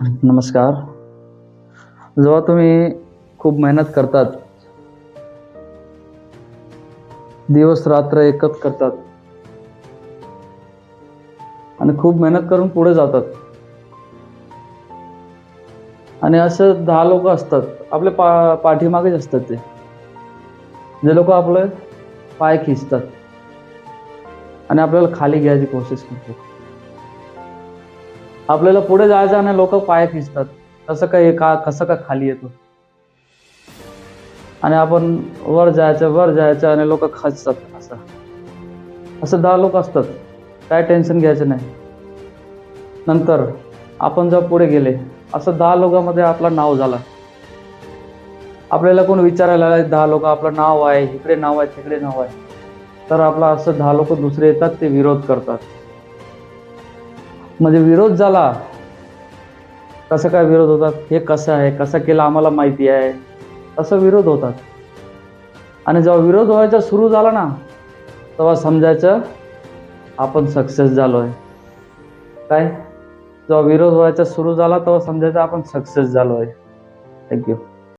नमस्कार. जेव्हा तुम्ही खूप मेहनत करतात, दिवस रात्र एकच करतात आणि खूप मेहनत करून पुढे जातात आणि असं 10 लोक असतात आपले पाठीमागेच असतात, ते जे लोक आपले पाय खिचतात आणि आपल्याला खाली घ्यायची कोशिश करतात. आपल्याला पुढे जायचं आणि लोक पाय खिचतात, कसं काय खाली येतो आणि आपण वर जायचं आणि लोक खचतात. असं 10 लोक असतात. काय टेन्शन घ्यायचं नाही. नंतर आपण जेव्हा पुढे गेले, असं 10 लोकांमध्ये आपलं नाव झालं. आपल्याला कोण विचारायला लागले, 10 लोक आपलं नाव आहे, इकडे नाव आहे, तिकडे नाव आहे, तर आपला असं 10 लोक दुसरे येतात, ते विरोध करतात. म्हणजे विरोध झाला. कसं काय विरोध होतात, हे कसं आहे, कसं केलं आम्हाला माहिती आहे, असं विरोध होतात. आणि जेव्हा विरोध व्हायचा सुरू झाला ना, तेव्हा समजायचं आपण सक्सेस झालोय. काय, जेव्हा विरोध व्हायचा सुरू झाला तेव्हा समजायचं आपण सक्सेस झालोय. थँक्यू.